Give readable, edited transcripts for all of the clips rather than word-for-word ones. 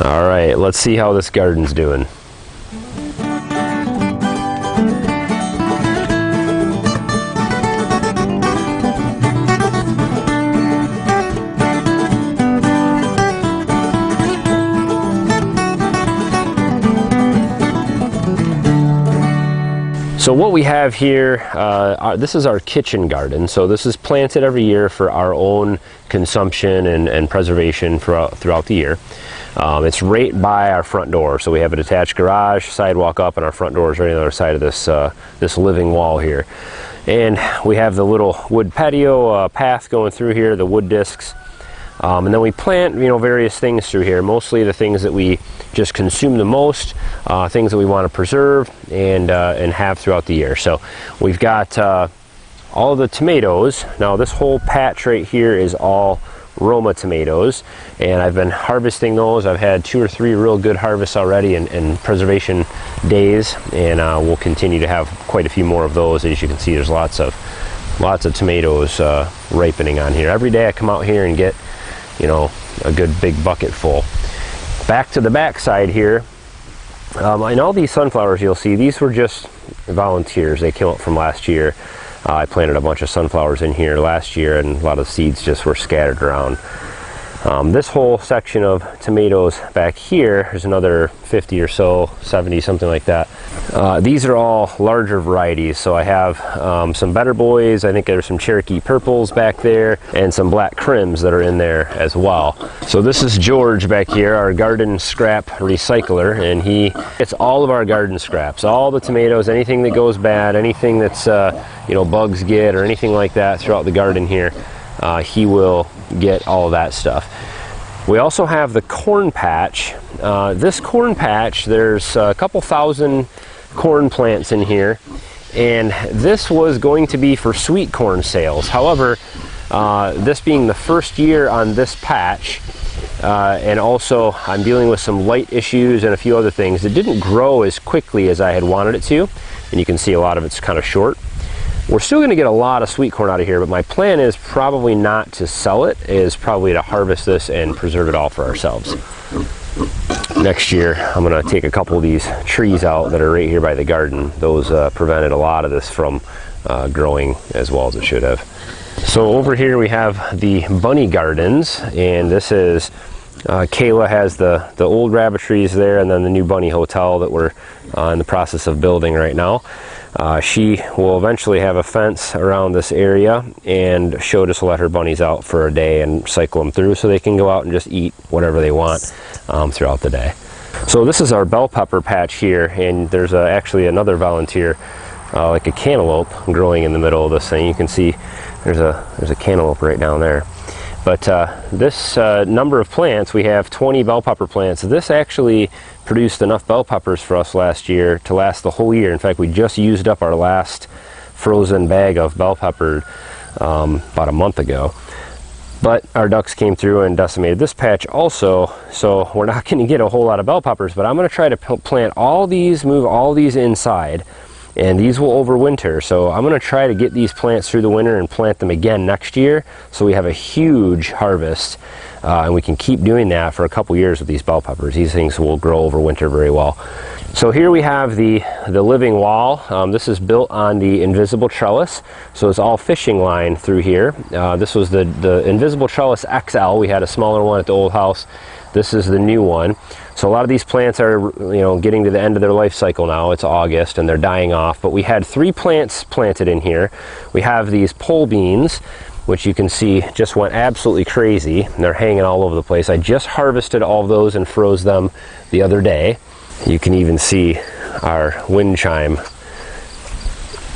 All right, let's see how this garden's doing. So what we have here, this is our kitchen garden. So this is planted every year for our own consumption and preservation throughout the year. It's right by our front door. So we have a detached garage, sidewalk up, and our front door is right on the other side of this living wall here. And we have the little wood patio path going through here, the wood discs. And then we plant, various things through here, mostly the things that we just consume the most, things that we want to preserve and have throughout the year. So we've got all of the tomatoes. Now this whole patch right here is all Roma tomatoes, and I've been harvesting those. I've had 2 or 3 real good harvests already in preservation days, and we'll continue to have quite a few more of those. As you can see, there's lots of tomatoes ripening on here. Every day I come out here and get a good big bucket full. Back to the back side here, and all these sunflowers you'll see, these were just volunteers. They came up from last year. I planted a bunch of sunflowers in here last year, and a lot of the seeds just were scattered around. This whole section of tomatoes back here is another 50 or so, 70, something like that. These are all larger varieties. So I have some Better Boys. I think there's some Cherokee Purples back there, and some Black Crims that are in there as well. So this is George back here, our garden scrap recycler, and he gets all of our garden scraps, all the tomatoes, anything that goes bad, anything that's bugs get or anything like that throughout the garden here. He will get all of that stuff. We also have the corn patch. This corn patch, there's a couple thousand corn plants in here, and this was going to be for sweet corn sales. However, this being the first year on this patch, and also I'm dealing with some light issues and a few other things, it didn't grow as quickly as I had wanted it to, and you can see a lot of it's kind of short. We're still going to get a lot of sweet corn out of here, but my plan is probably not to sell it, is probably to harvest this and preserve it all for ourselves. Next year, I'm going to take a couple of these trees out that are right here by the garden. Those prevented a lot of this from growing as well as it should have. So over here we have the bunny gardens, and this is Kayla has the old rabbitries there, and then the new bunny hotel that we're in the process of building right now. She will eventually have a fence around this area, and she'll just let her bunnies out for a day and cycle them through so they can go out and just eat whatever they want throughout the day. So this is our bell pepper patch here, and there's actually another volunteer, like a cantaloupe, growing in the middle of this thing. You can see there's a cantaloupe right down there. But this number of plants, we have 20 bell pepper plants. This actually produced enough bell peppers for us last year to last the whole year. In fact, we just used up our last frozen bag of bell pepper about a month ago. But our ducks came through and decimated this patch also, so we're not going to get a whole lot of bell peppers, but I'm going to try to plant all these, move all these inside, and these will overwinter. So I'm going to try to get these plants through the winter and plant them again next year, so we have a huge harvest, and we can keep doing that for a couple years with these bell peppers. These things will grow over winter very well. So here we have the living wall. This is built on the Invisible Trellis, so it's all fishing line through here. This was the Invisible Trellis XL. We had a smaller one at the old house. This is the new one. So a lot of these plants are, getting to the end of their life cycle now. It's August and they're dying off, but we had 3 plants planted in here. We have these pole beans, which you can see just went absolutely crazy. They're hanging all over the place. I just harvested all of those and froze them the other day. You can even see our wind chime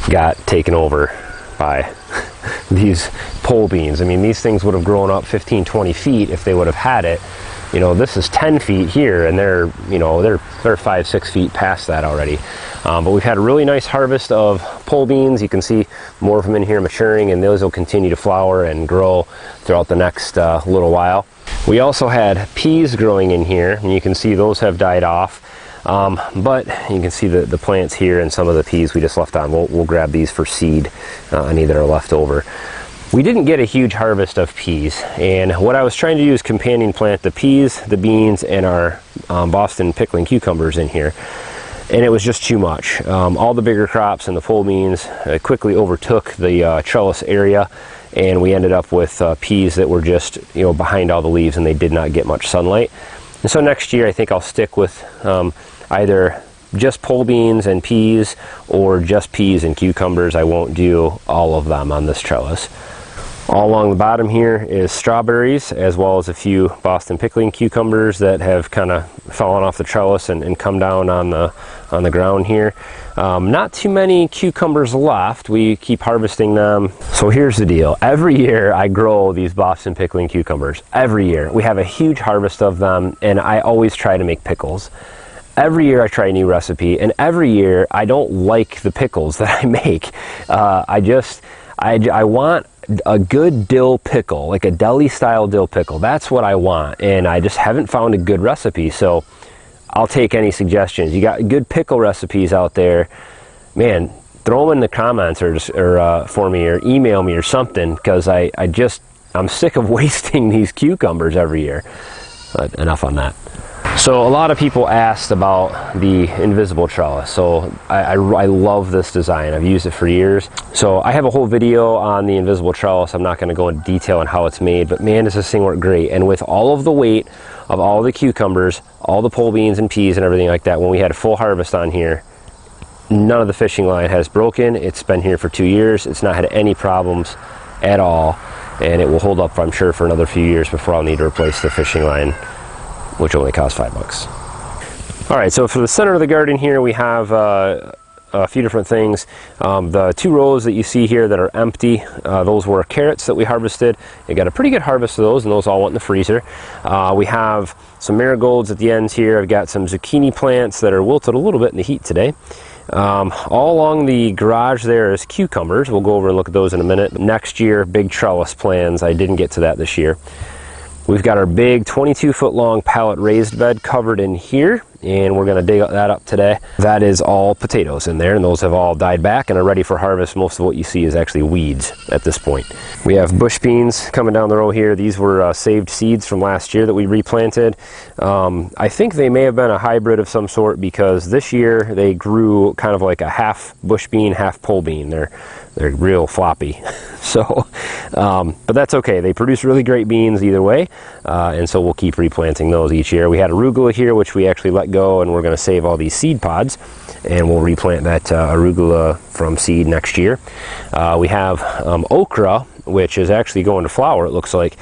got taken over by these pole beans. I mean, these things would have grown up 15, 20 feet if they would have had it. This is 10 feet here, and they're 5, 6 feet past that already. But we've had a really nice harvest of pole beans. You can see more of them in here maturing, and those will continue to flower and grow throughout the next little while. We also had peas growing in here, and you can see those have died off. But you can see the plants here and some of the peas we just left on. We'll grab these for seed, any that are left over. We didn't get a huge harvest of peas, and what I was trying to do is companion plant the peas, the beans, and our Boston pickling cucumbers in here, and it was just too much. All the bigger crops and the pole beans quickly overtook the trellis area, and we ended up with peas that were just, you know, behind all the leaves, and they did not get much sunlight. And so next year I think I'll stick with either just pole beans and peas, or just peas and cucumbers. I won't do all of them on this trellis. All along the bottom here is strawberries, as well as a few Boston pickling cucumbers that have kind of fallen off the trellis and come down on the ground here. Not too many cucumbers left. We keep harvesting them. So here's the deal. Every year I grow these Boston pickling cucumbers. Every year. We have a huge harvest of them, and I always try to make pickles. Every year I try a new recipe, and every year I don't like the pickles that I make. I want a good dill pickle, like a deli style dill pickle. That's what I want, and I just haven't found a good recipe. So I'll take any suggestions. You got good pickle recipes out there, man, throw them in the comments or for me, or email me or something, because I'm sick of wasting these cucumbers every year. But enough on that. So a lot of people asked about the Invisible Trellis. So I love this design. I've used it for years. So I have a whole video on the Invisible Trellis. I'm not going to go into detail on how it's made, but man, does this thing work great. And with all of the weight of all the cucumbers, all the pole beans and peas and everything like that, when we had a full harvest on here, none of the fishing line has broken. It's been here for 2 years. It's not had any problems at all, and it will hold up, I'm sure, for another few years before I'll need to replace the fishing line, which only costs $5. All right, so for the center of the garden here, we have a few different things. The 2 rows that you see here that are empty, those were carrots that we harvested. We got a pretty good harvest of those, and those all went in the freezer. We have some marigolds at the ends here. I've got some zucchini plants that are wilted a little bit in the heat today. All along the garage there is cucumbers. We'll go over and look at those in a minute. Next year, big trellis plans. I didn't get to that this year. We've got our big 22-foot long pallet raised bed covered in here, and we're going to dig that up today. That is all potatoes in there, and those have all died back and are ready for harvest. Most of what you see is actually weeds at this point. We have bush beans coming down the row here. These were saved seeds from last year that we replanted. I think they may have been a hybrid of some sort, because this year they grew kind of like a half bush bean, half pole bean. They're real floppy. So, but that's okay. They produce really great beans either way, and so we'll keep replanting those each year. We had arugula here, which we actually let go, and we're going to save all these seed pods, and we'll replant that arugula from seed next year. We have okra, which is actually going to flower, it looks like.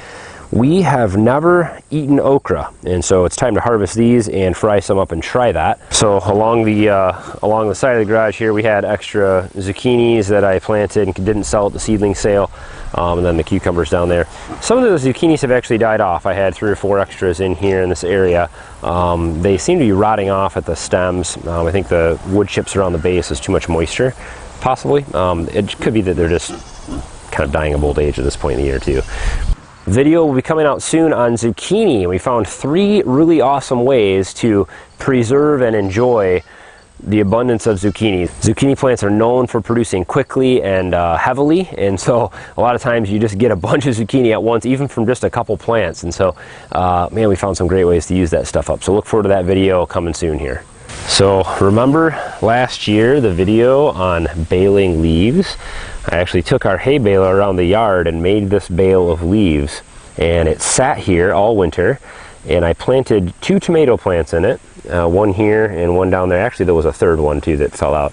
We have never eaten okra, and so it's time to harvest these and fry some up and try that. So along the side of the garage here, we had extra zucchinis that I planted and didn't sell at the seedling sale, and then the cucumbers down there. Some of those zucchinis have actually died off. I had 3 or 4 extras in here in this area. They seem to be rotting off at the stems. I think the wood chips around the base is too much moisture, possibly. It could be that they're just kind of dying of old age at this point in the year too. Video will be coming out soon on zucchini. We found 3 really awesome ways to preserve and enjoy the abundance of zucchini. Zucchini plants are known for producing quickly and heavily, and so a lot of times you just get a bunch of zucchini at once, even from just a couple plants. And so, man, we found some great ways to use that stuff up. So look forward to that video coming soon here. So remember last year, the video on baling leaves? I actually took our hay baler around the yard and made this bale of leaves, and it sat here all winter, and I planted 2 tomato plants in it, one here and one down there. Actually, there was a 3rd one too that fell out.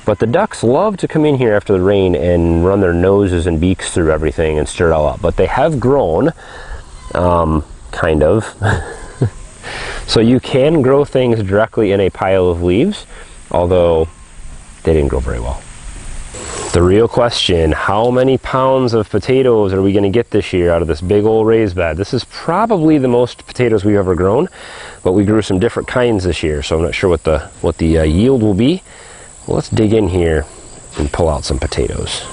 But the ducks love to come in here after the rain and run their noses and beaks through everything and stir it all up. But they have grown, kind of. So you can grow things directly in a pile of leaves, although they didn't grow very well. The real question, how many pounds of potatoes are we going to get this year out of this big old raised bed? This is probably the most potatoes we've ever grown, but we grew some different kinds this year, so I'm not sure what the yield will be. Well, let's dig in here and pull out some potatoes.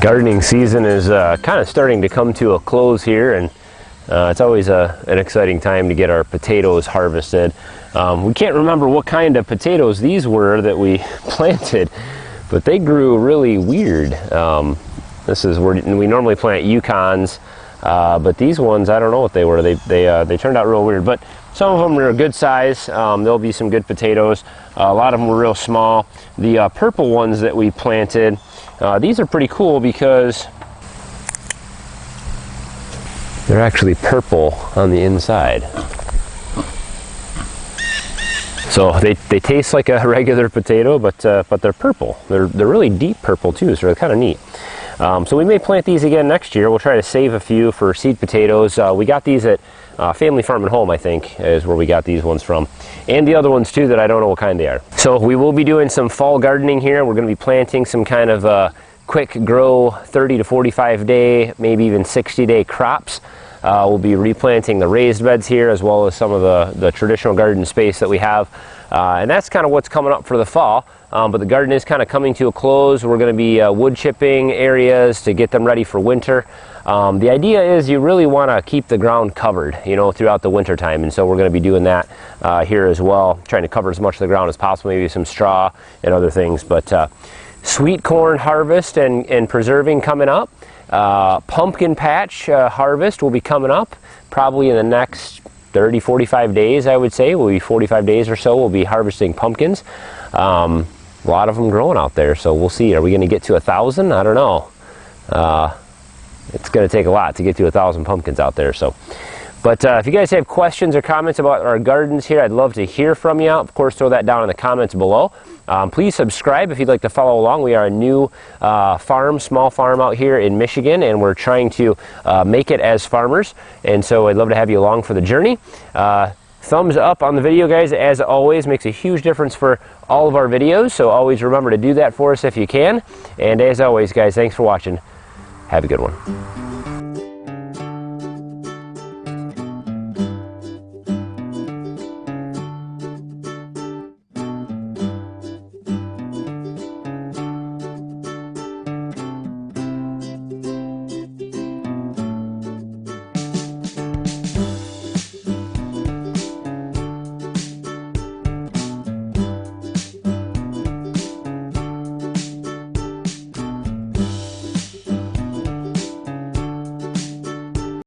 Gardening season is kind of starting to come to a close here, and it's always an exciting time to get our potatoes harvested. We can't remember what kind of potatoes these were that we planted, but they grew really weird. This is where we normally plant Yukons, but these ones, I don't know what they were. They turned out real weird, but some of them are a good size. There'll be some good potatoes. A lot of them were real small. The purple ones that we planted, these are pretty cool because they're actually purple on the inside. So they taste like a regular potato, but they're purple. They're really deep purple too, so they're kind of neat. So we may plant these again next year. We'll try to save a few for seed potatoes. We got these at Family Farm and Home, I think, is where we got these ones from. And the other ones too that I don't know what kind they are. So we will be doing some fall gardening here. We're going to be planting some kind of quick grow 30 to 45 day, maybe even 60-day crops. We'll be replanting the raised beds here as well as some of the traditional garden space that we have. And that's kind of what's coming up for the fall. But the garden is kind of coming to a close. We're going to be wood chipping areas to get them ready for winter. The idea is you really want to keep the ground covered, you know, throughout the winter time. And so we're going to be doing that here as well, trying to cover as much of the ground as possible, maybe some straw and other things. But sweet corn harvest and preserving coming up. Pumpkin patch harvest will be coming up probably in the next 30-45 days, I would say. Will be 45 days or so. We'll be harvesting pumpkins. A lot of them growing out there, so we'll see. Are we going to get to 1,000? I don't know. It's going to take a lot to get to 1,000 pumpkins out there. So, but if you guys have questions or comments about our gardens here, I'd love to hear from you. Of course, throw that down in the comments below. Please subscribe if you'd like to follow along. We are a new small farm out here in Michigan, and we're trying to make it as farmers. And so I'd love to have you along for the journey. Thumbs up on the video, guys, as always, makes a huge difference for all of our videos. So always remember to do that for us if you can. And as always, guys, thanks for watching. Have a good one.